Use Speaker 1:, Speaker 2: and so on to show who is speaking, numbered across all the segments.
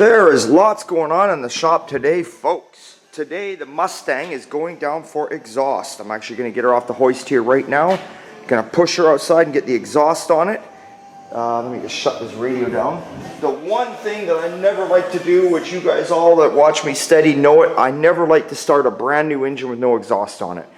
Speaker 1: There is lots going on in the shop today, folks. Today the Mustang is going down for exhaust. I'm actually going to get her off the hoist here right now. Going to push her outside and get the exhaust on it. Let me just shut this radio down. The one thing that I never like to do, which you guys all that watch me steady know it, I never like to start a brand new engine with no exhaust on it.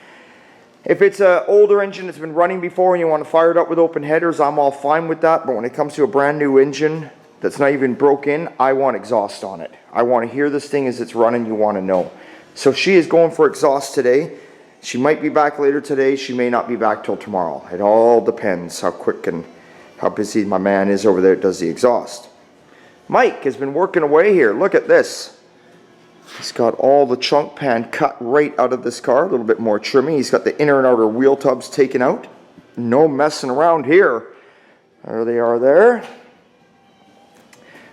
Speaker 1: If it's an older engine that's been running before and you want to fire it up with open headers, I'm all fine with that. But when it comes to a brand new engine that's not even broke in, I want exhaust on it. I want to hear this thing as it's running. You want to know. So she is going for exhaust today. She might be back later today. She may not be back till tomorrow. It all depends how quick and how busy my man is over there that does the exhaust. Mike has been working away here. Look at this. He's got all the trunk pan cut right out of this car. A little bit more trimming. He's got the inner and outer wheel tubs taken out. No messing around here. There they are there.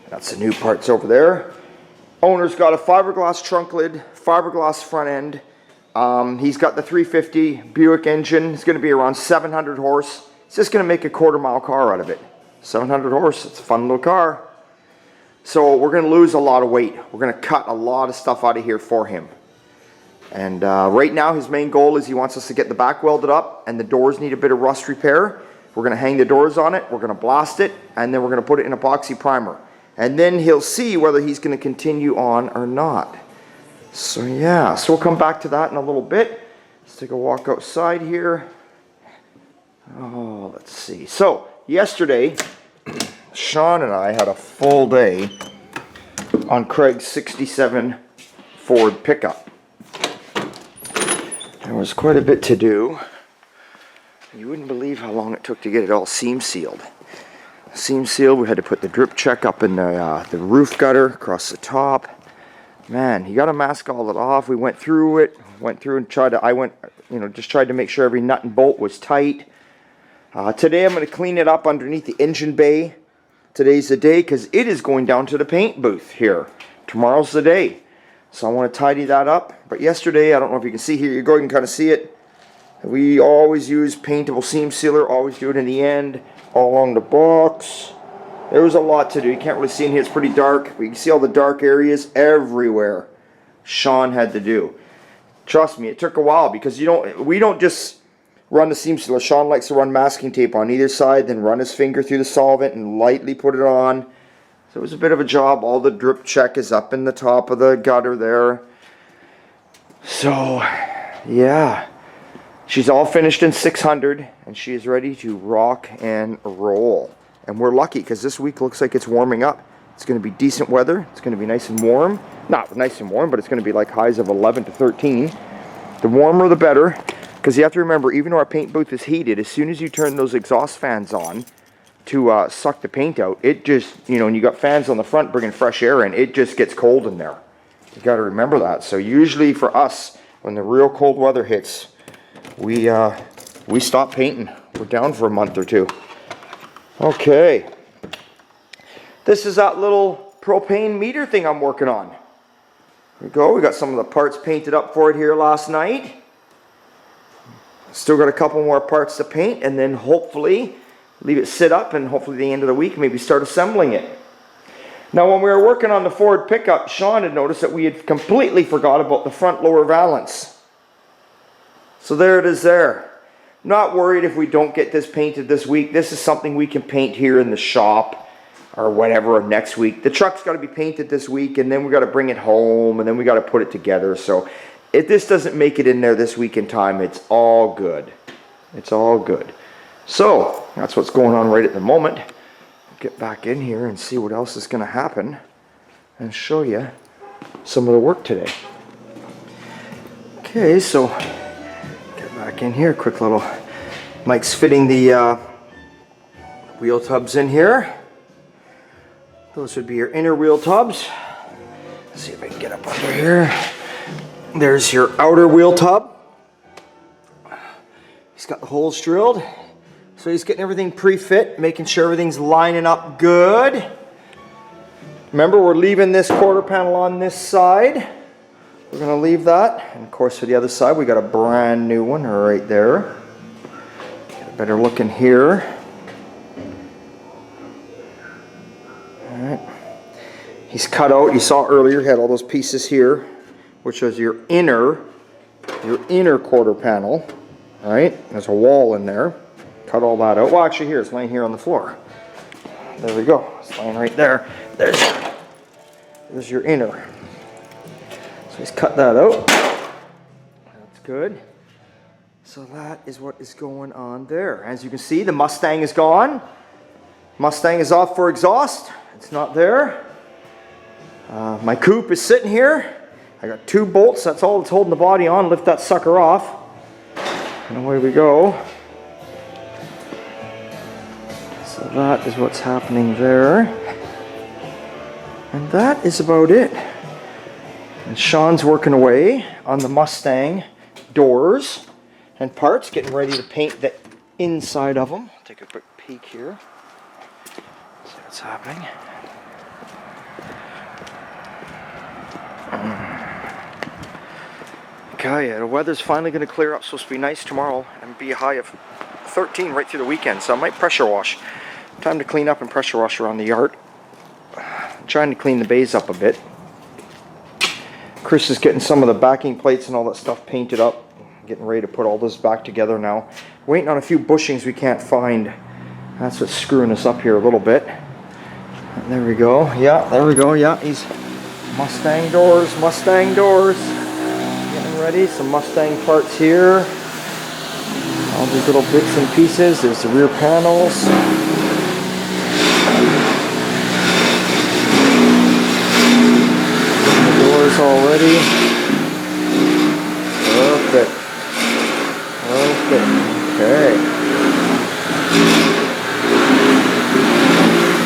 Speaker 1: That's the new parts over there. Owner's got a fiberglass trunk lid, fiberglass front end. He's got the 350 Buick engine. It's going to be around 700 horse. He's just going to make a quarter-mile car out of it. 700 horse. It's a fun little car. So we're going to lose a lot of weight. We're going to cut a lot of stuff out of here for him. And right now his main goal is he wants us to get the back welded up, and the doors need a bit of rust repair. We're going to hang the doors on it. We're going to blast it, and then we're going to put it in epoxy primer. And then he'll see whether he's going to continue on or not. So yeah, so we'll come back to that in a little bit. Let's take a walk outside here. Oh, let's see. So yesterday, Sean and I had a full day on Craig's 67 Ford pickup. There was quite a bit to do. You wouldn't believe how long it took to get it all seam sealed. Seam sealed, we had to put the drip check up in the roof gutter across the top. Man, you got to mask all it off. We went through it, and tried to, just tried to make sure every nut and bolt was tight. Today I'm going to clean it up underneath the engine bay. Today's the day because it is going down to the paint booth here. Tomorrow's the day. So I want to tidy that up. But yesterday, I don't know if you can see here, you can kind of see it. We always use paintable seam sealer, always do it in the end, all along the box. There was a lot to do. You can't really see in here, it's pretty dark. But you can see all the dark areas everywhere. Sean had to do. Trust me, it took a while because we don't just run the seam sealer. Sean likes to run masking tape on either side, then run his finger through the solvent and lightly put it on. So it was a bit of a job. All the drip check is up in the top of the gutter there. So, yeah. She's all finished in 600, and she is ready to rock and roll. And we're lucky because this week looks like it's warming up. It's going to be decent weather. It's going to be nice and warm. Not nice and warm, but it's going to be like highs of 11 to 13. The warmer the better, because you have to remember, even though our paint booth is heated, as soon as you turn those exhaust fans on to suck the paint out, it just, and you got fans on the front bringing fresh air in, it just gets cold in there. You got to remember that. So usually for us, when the real cold weather hits, we stop painting. We're down for a month or two. Okay. This is that little propane meter thing I'm working on. Here we go. We got some of the parts painted up for it here last night. Still got a couple more parts to paint, and then hopefully leave it sit up, and hopefully the end of the week maybe start assembling it. Now when we were working on the Ford pickup, Sean had noticed that we had completely forgot about the front lower valance. So there it is there. Not worried if we don't get this painted this week. This is something we can paint here in the shop or whatever next week. The truck's got to be painted this week, and then we got to bring it home, and then we got to put it together. So if this doesn't make it in there this week in time, it's all good. It's all good. So that's what's going on right at the moment. Get back in here and see what else is going to happen and show you some of the work today. Okay, so back in here, quick little, Mike's fitting the wheel tubs in here. Those would be your inner wheel tubs. Let's see if I can get up under here. There's your outer wheel tub. He's got the holes drilled. So he's getting everything pre-fit, making sure everything's lining up good. Remember, we're leaving this quarter panel on this side. We're going to leave that. And of course, for the other side, we got a brand new one right there. Get a better look in here. All right. He's cut out, you saw earlier, he had all those pieces here, which is your inner quarter panel, right? There's a wall in there. Cut all that out. Well, actually here, it's laying here on the floor. There we go. It's laying right there. There's your inner. So he's cut that out. That's good. So that is what is going on there. As you can see, the Mustang is gone. Mustang is off for exhaust. It's not there. My coupe is sitting here. I got 2 bolts. That's all that's holding the body on. Lift that sucker off. And away we go. So that is what's happening there. And that is about it. And Sean's working away on the Mustang doors and parts, getting ready to paint the inside of them. Take a quick peek here. See what's happening. Okay, the weather's finally going to clear up. Supposed to be nice tomorrow and be a high of 13 right through the weekend. So I might pressure wash. Time to clean up and pressure wash around the yard. I'm trying to clean the bays up a bit. Chris is getting some of the backing plates and all that stuff painted up. Getting ready to put all this back together now. Waiting on a few bushings we can't find. That's what's screwing us up here a little bit. And there we go. Yeah, there we go. Yeah, he's Mustang doors, Mustang doors. Getting ready. Some Mustang parts here. All these little bits and pieces. There's the rear panels. The doors already. Perfect. Perfect. Okay.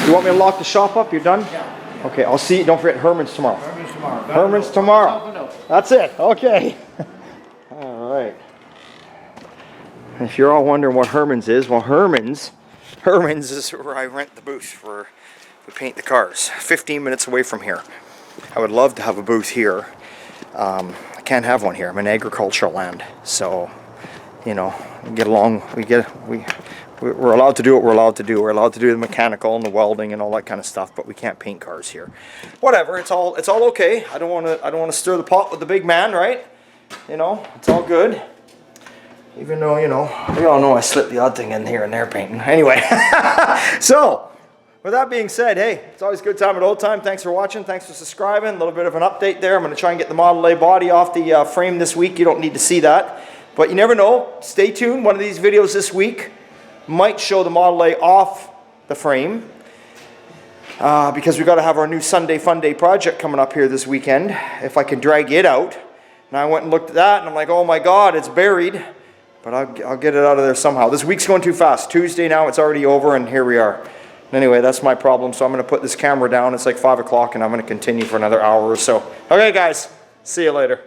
Speaker 1: You want me to lock the shop up? You're done?
Speaker 2: Yeah.
Speaker 1: Okay, I'll see you. Don't forget Herman's tomorrow.
Speaker 2: Herman's tomorrow.
Speaker 1: Herman's tomorrow. That's it. Okay. All right. If you're all wondering what Herman's is, well, Herman's is where I rent the booth for we paint the cars. 15 minutes away from here. I would love to have a booth here. I can't have one here. I'm in agricultural land, so you know, we get along. We're allowed to do what we're allowed to do. We're allowed to do the mechanical and the welding and all that kind of stuff, but we can't paint cars here. Whatever, it's all okay. I don't want to stir the pot with the big man, right? You know, it's all good. Even though, you know, we all know I slip the odd thing in here and there painting. Anyway, so with that being said, hey, it's always a good time at old time. Thanks for watching. Thanks for subscribing. A little bit of an update there. I'm going to try and get the Model A body off the frame this week. You don't need to see that, but you never know. Stay tuned. One of these videos this week might show the Model A off the frame because we got to have our new Sunday Fun Day project coming up here this weekend. If I can drag it out. And I went and looked at that and I'm like, oh my God, it's buried. But I'll get it out of there somehow. This week's going too fast. Tuesday now, it's already over and here we are. Anyway, that's my problem. So I'm going to put this camera down. It's like 5 o'clock and I'm going to continue for another hour or so. Okay guys, see you later.